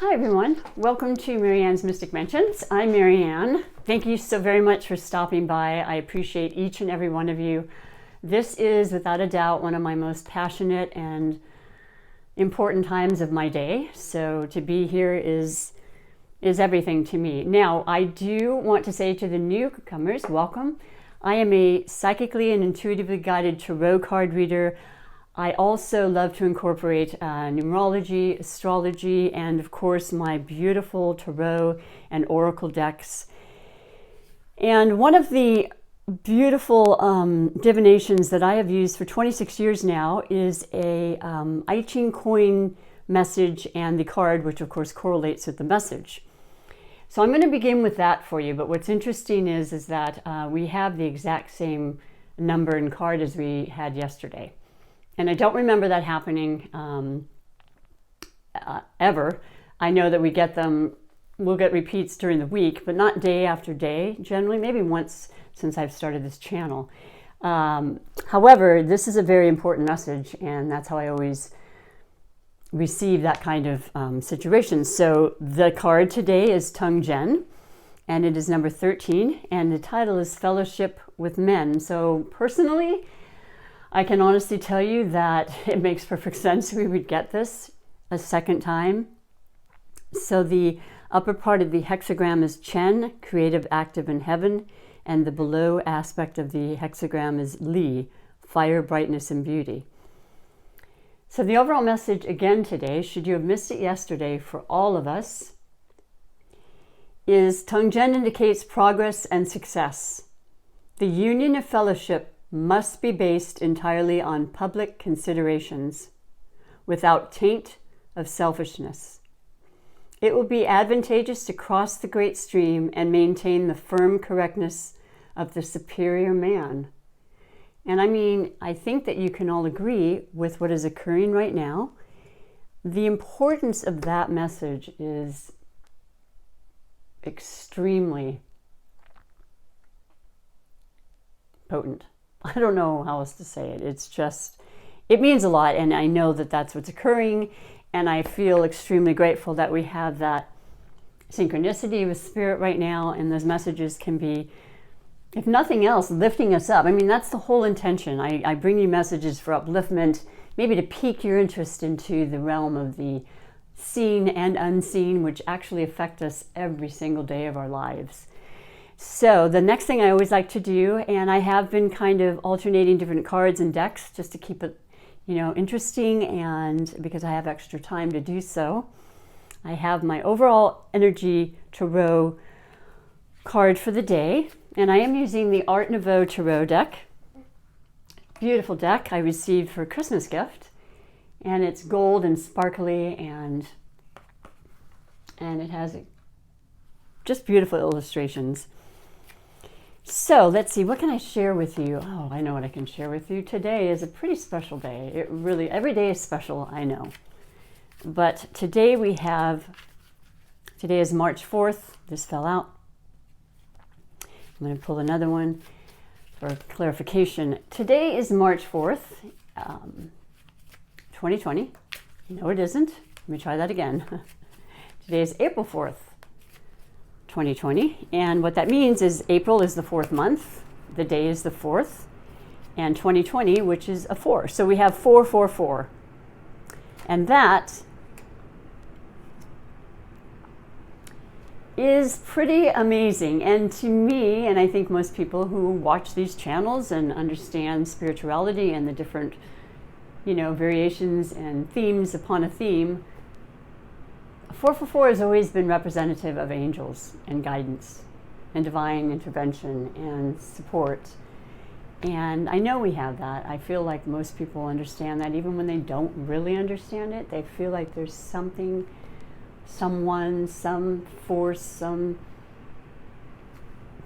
Hi everyone, welcome to MaryAnne's Mystic Mentions. I'm MaryAnne. Thank you so very much for stopping by. I appreciate each and every one of you. This is without a doubt one of my most passionate and important times of my day. So to be here is everything to me. Now, I do want to say to the newcomers, welcome. I am a psychically and intuitively guided tarot card reader. I also love to incorporate numerology, astrology, and of course my beautiful tarot and oracle decks. And one of the beautiful divinations that I have used for 26 years now is a I Ching coin message and the card, which of course correlates with the message. So I'm going to begin with that for you, but what's interesting is that we have the exact same number and card as we had yesterday. And I don't remember that happening ever. I know that we'll get repeats during the week, but not day after day, generally, maybe once since I've started this channel. However, this is a very important message, and that's how I always receive that kind of situation. So the card today is Tung Jen, and it is number 13, and the title is Fellowship with Men. So personally, I can honestly tell you that it makes perfect sense we would get this a second time. So the upper part of the hexagram is Chen, creative, active in heaven, and the below aspect of the hexagram is Li, fire, brightness, and beauty. So the overall message again today, should you have missed it yesterday for all of us, is Tung Jen indicates progress and success. The union of fellowship must be based entirely on public considerations, without taint of selfishness. It will be advantageous to cross the great stream and maintain the firm correctness of the superior man. And I think that you can all agree with what is occurring right now. The importance of that message is extremely potent. I don't know how else to say it. It means a lot, and I know that that's what's occurring, and I feel extremely grateful that we have that synchronicity with Spirit right now, and those messages can be, if nothing else, lifting us up. That's the whole intention. I bring you messages for upliftment, maybe to pique your interest into the realm of the seen and unseen, which actually affect us every single day of our lives. So the next thing I always like to do, and I have been kind of alternating different cards and decks just to keep it, interesting, and because I have extra time to do so, I have my overall energy tarot card for the day, and I am using the Art Nouveau tarot deck. Beautiful deck I received for a Christmas gift, and it's gold and sparkly, and it has just beautiful illustrations. So let's see, what can I share with you? Oh, I know what I can share with you. Today is a pretty special day. Every day is special, I know. But today is March 4th. This fell out. I'm going to pull another one for clarification. Today is March 4th, 2020. No, it isn't. Let me try that again. Today is April 4th. 2020, and what that means is April is the 4th month, the day is the 4th, and 2020, which is a 4. So we have 444, and that is pretty amazing. And to me, and I think most people who watch these channels and understand spirituality and the different, variations and themes upon a theme, 444 has always been representative of angels and guidance and divine intervention and support. And I know we have that. I feel like most people understand that. Even when they don't really understand it, they feel like there's something, someone, some force, some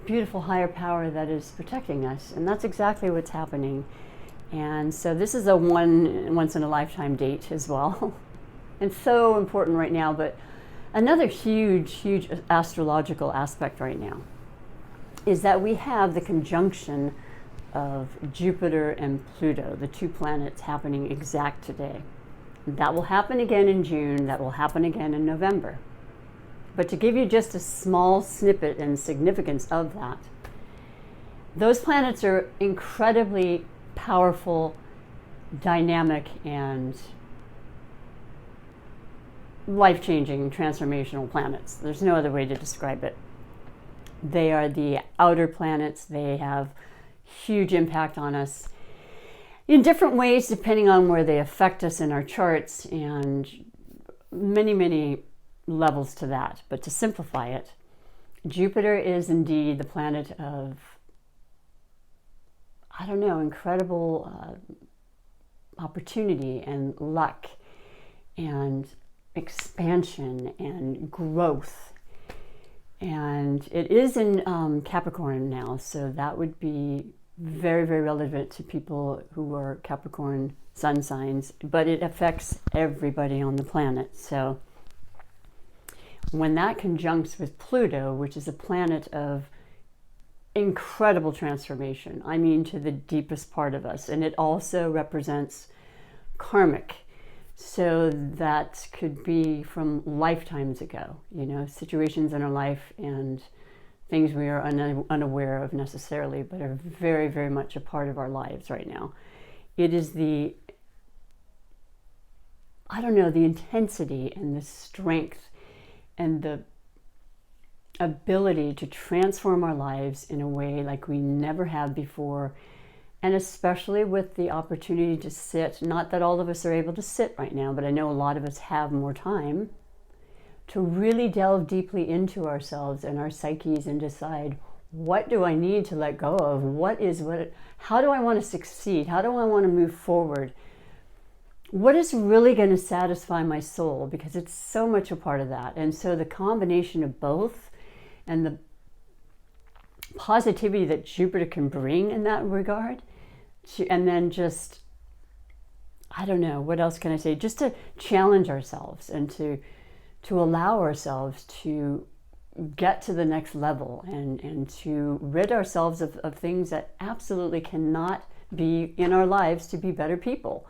beautiful higher power that is protecting us. And that's exactly what's happening. And so this is a once in a lifetime date as well. And so important right now, but another huge astrological aspect right now is that we have the conjunction of Jupiter and Pluto, the two planets happening exact today. That will happen again in June, that will happen again in November. But to give you just a small snippet and significance of that, those planets are incredibly powerful, dynamic, and life-changing, transformational planets. There's no other way to describe it. They are the outer planets. They have huge impact on us in different ways depending on where they affect us in our charts, and many, many levels to that. But to simplify it, Jupiter is indeed the planet of, I don't know, incredible opportunity and luck and expansion and growth. And it is in Capricorn now, so that would be very, very relevant to people who are Capricorn sun signs, but it affects everybody on the planet. So when that conjuncts with Pluto, which is a planet of incredible transformation, I mean to the deepest part of us, and it also represents karmic. So that could be from lifetimes ago, you know, situations in our life and things we are unaware of necessarily, but are very, very much a part of our lives right now. It is the, I don't know, the intensity and the strength and the ability to transform our lives in a way like we never have before. And especially with the opportunity to sit, not that all of us are able to sit right now, but I know a lot of us have more time to really delve deeply into ourselves and our psyches and decide, what do I need to let go of? How do I want to succeed? How do I want to move forward? What is really going to satisfy my soul? Because it's so much a part of that. And so the combination of both and the positivity that Jupiter can bring in that regard, and then just, I don't know, what else can I say? Just to challenge ourselves and to allow ourselves to get to the next level and to rid ourselves of things that absolutely cannot be in our lives to be better people.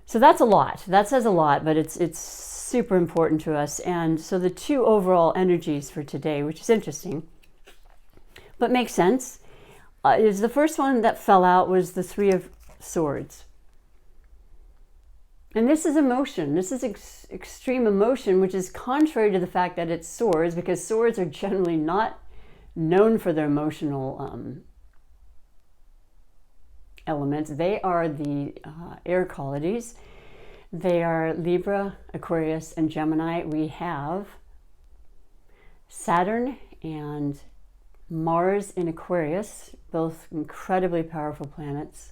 So that's a lot. That says a lot, but it's super important to us. And so the two overall energies for today, which is interesting, but makes sense, is the first one that fell out was the Three of Swords. And this is emotion. This is extreme emotion, which is contrary to the fact that it's swords, because swords are generally not known for their emotional elements. They are the air qualities. They are Libra, Aquarius, and Gemini. We have Saturn and Mars in Aquarius, both incredibly powerful planets.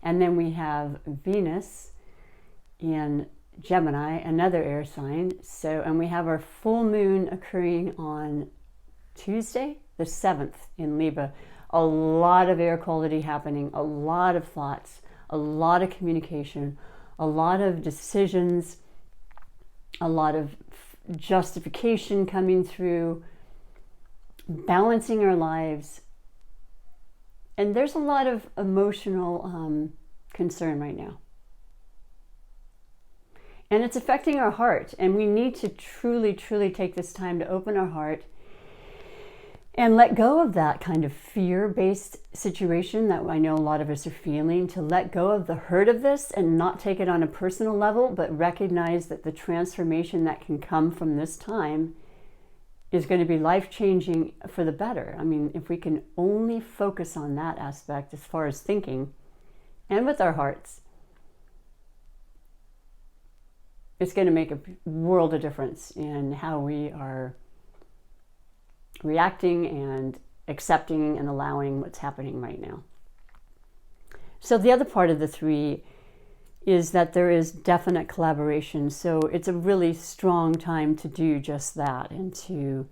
And then we have Venus in Gemini, another air sign. And we have our full moon occurring on Tuesday, the 7th in Libra. A lot of air quality happening, a lot of thoughts, a lot of communication, a lot of decisions, a lot of justification coming through, balancing our lives. And there's a lot of emotional concern right now. And it's affecting our heart. And we need to truly, truly take this time to open our heart and let go of that kind of fear-based situation that I know a lot of us are feeling, to let go of the hurt of this and not take it on a personal level, but recognize that the transformation that can come from this time is going to be life-changing for the better. I mean, if we can only focus on that aspect as far as thinking and with our hearts, it's going to make a world of difference in how we are reacting and accepting and allowing what's happening right now. So the other part of the three is that there is definite collaboration. So it's a really strong time to do just that and to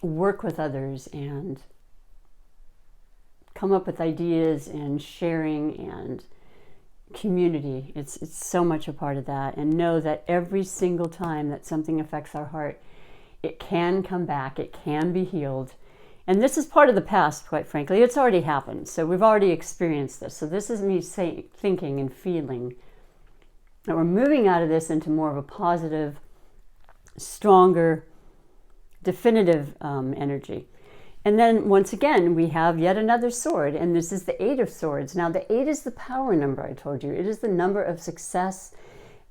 work with others and come up with ideas and sharing and community. It's so much a part of that. And know that every single time that something affects our heart, it can come back, it can be healed. And this is part of the past, quite frankly. It's already happened. So we've already experienced this. So this is me thinking and feeling that we're moving out of this into more of a positive, stronger, definitive energy. And then once again, we have yet another sword, and this is the 8 of Swords. Now, the 8 is the power number, I told you. It is the number of success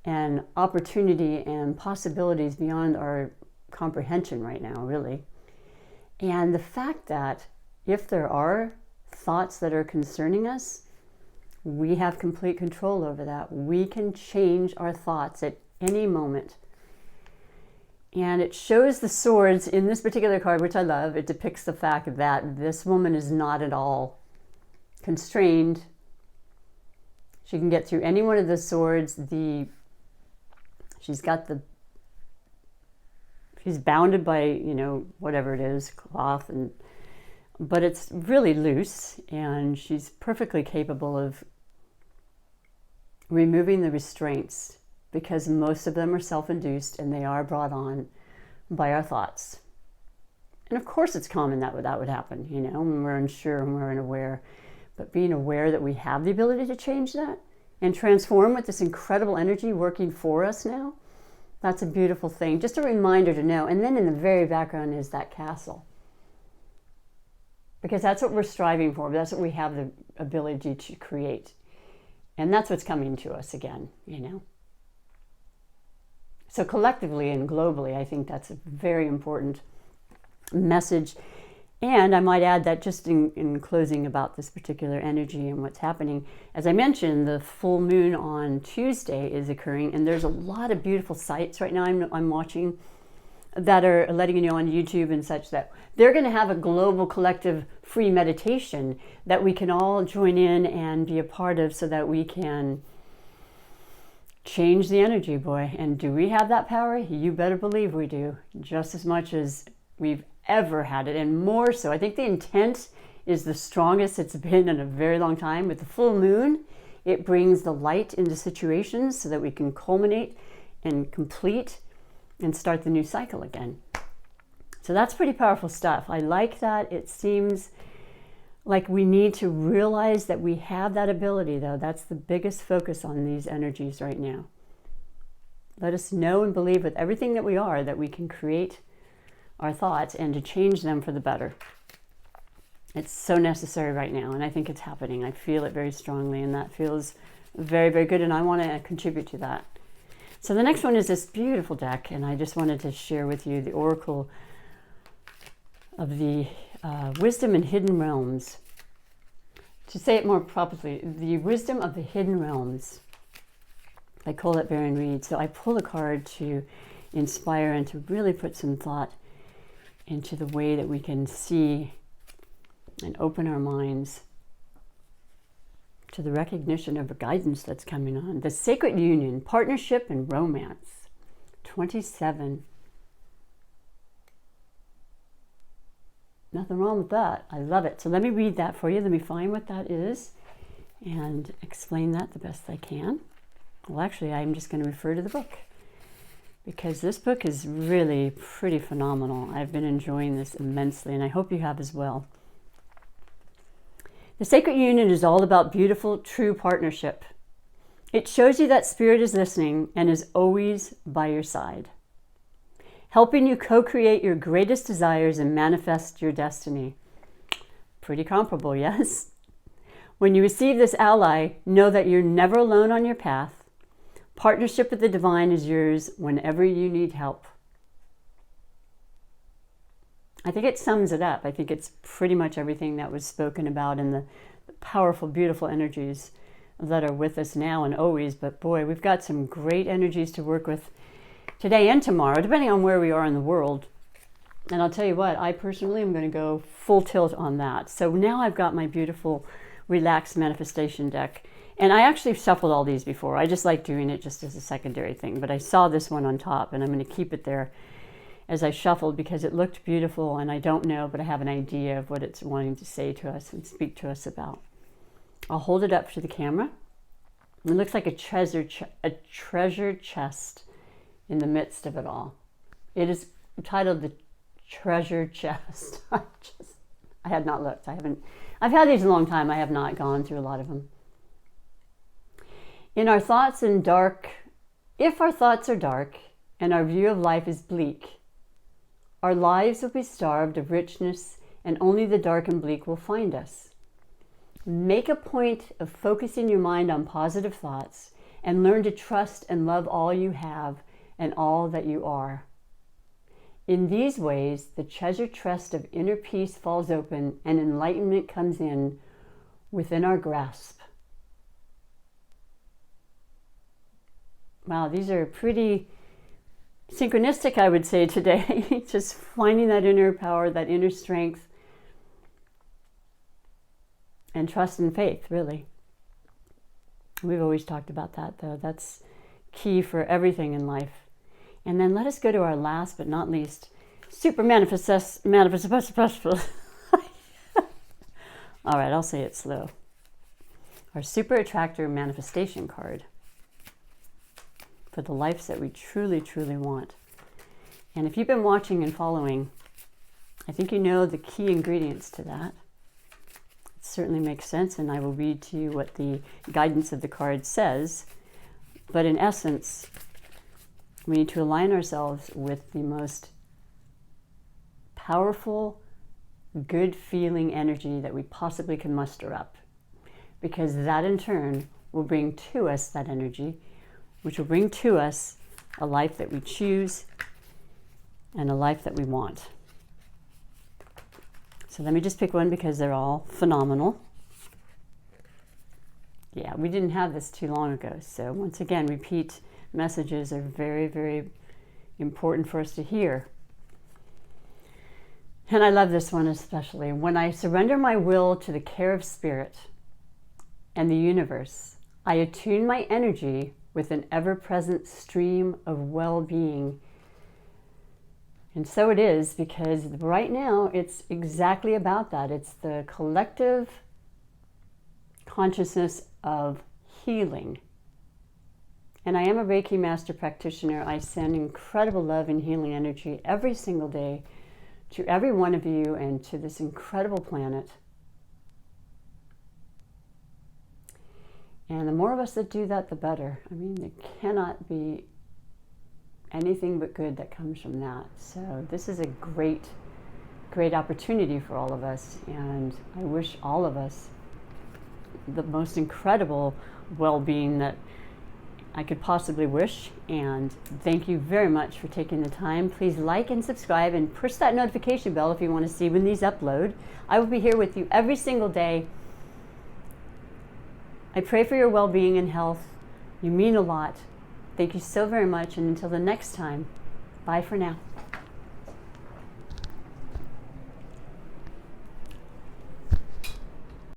and opportunity and possibilities beyond our comprehension right now, really. And the fact that if there are thoughts that are concerning us, we have complete control over that. We can change our thoughts at any moment. And it shows the swords in this particular card, which I love. It depicts the fact that this woman is not at all constrained. She can get through any one of the swords. She's bounded by, you know, whatever it is, cloth, but it's really loose, and she's perfectly capable of removing the restraints, because most of them are self-induced and they are brought on by our thoughts. And of course it's common that would happen, you know, when we're unsure and we're unaware. But being aware that we have the ability to change that and transform with this incredible energy working for us now, that's a beautiful thing. Just a reminder to know. And then in the very background is that castle. Because that's what we're striving for. That's what we have the ability to create. And that's what's coming to us again, you know. So collectively and globally, I think that's a very important message. And I might add that just in closing about this particular energy and what's happening, as I mentioned, the full moon on Tuesday is occurring, and there's a lot of beautiful sites right now I'm watching that are letting you know on YouTube and such that they're going to have a global collective free meditation that we can all join in and be a part of, so that we can change the energy, boy. And do we have that power? You better believe we do, just as much as we've ever had it, and more so. I think the intent is the strongest it's been in a very long time. With the full moon, it brings the light into situations so that we can culminate and complete and start the new cycle again. So that's pretty powerful stuff. I like that. It seems like we need to realize that we have that ability, though. That's the biggest focus on these energies right now. Let us know and believe with everything that we are that we can create our thoughts and to change them for the better. It's so necessary right now, and I think it's happening. I feel it very strongly, and that feels very, very good, and I want to contribute to that. So the next one is this beautiful deck, and I just wanted to share with you the Oracle of the Wisdom and Hidden Realms. To say it more properly, the Wisdom of the Hidden Realms by Colette Baron Reed. So I pull a card to inspire and to really put some thought into the way that we can see and open our minds to the recognition of a guidance that's coming on. The Sacred Union, Partnership and Romance, 27. Nothing wrong with that. I love it. So let me read that for you. Let me find what that is and explain that the best I can. Well, actually, I'm just going to refer to the book, because this book is really pretty phenomenal. I've been enjoying this immensely, and I hope you have as well. The Sacred Union is all about beautiful, true partnership. It shows you that Spirit is listening and is always by your side, helping you co-create your greatest desires and manifest your destiny. Pretty comparable, yes? When you receive this ally, know that you're never alone on your path. Partnership with the divine is yours whenever you need help. I think it sums it up. I think it's pretty much everything that was spoken about in the powerful, beautiful energies that are with us now and always. But boy, we've got some great energies to work with today and tomorrow, depending on where we are in the world. And I'll tell you what, I personally am going to go full tilt on that. So now I've got my beautiful relaxed manifestation deck. And I actually shuffled all these before. I just like doing it just as a secondary thing. But I saw this one on top, and I'm going to keep it there as I shuffled because it looked beautiful, and I don't know, but I have an idea of what it's wanting to say to us and speak to us about. I'll hold it up to the camera. It looks like a treasure chest in the midst of it all. It is titled The Treasure Chest. I had not looked. I've had these a long time. I have not gone through a lot of them. If our thoughts are dark and our view of life is bleak, Our lives will be starved of richness, and only the dark and bleak will find us. Make a point of focusing your mind on positive thoughts and learn to trust and love all you have and all that you are. In these ways, the treasure chest of inner peace falls open and enlightenment comes in within our grasp. Wow, these are pretty synchronistic, I would say, today. Just finding that inner power, that inner strength, and trust and faith, really. We've always talked about that, though. That's key for everything in life. And then let us go to our last but not least, super manifest. All right, I'll say it slow. Our super attractor manifestation card for the lives that we truly, truly want. And if you've been watching and following, I think you know the key ingredients to that. It certainly makes sense, and I will read to you what the guidance of the card says. But in essence, we need to align ourselves with the most powerful, good feeling energy that we possibly can muster up. Because that in turn will bring to us that energy, which will bring to us a life that we choose and a life that we want. So let me just pick one because they're all phenomenal. Yeah, we didn't have this too long ago. So once again, repeat messages are very, very important for us to hear. And I love this one especially. When I surrender my will to the care of spirit and the universe, I attune my energy with an ever-present stream of well-being. And so it is, because right now it's exactly about that. It's the collective consciousness of healing. And I am a Reiki Master Practitioner. I send incredible love and healing energy every single day to every one of you and to this incredible planet. And the more of us that do that, the better. I mean, there cannot be anything but good that comes from that. So this is a great, great opportunity for all of us. And I wish all of us the most incredible well-being that I could possibly wish. And thank you very much for taking the time. Please like and subscribe and push that notification bell if you want to see when these upload. I will be here with you every single day. I pray for your well-being and health. You mean a lot. Thank you so very much, and until the next time, bye for now.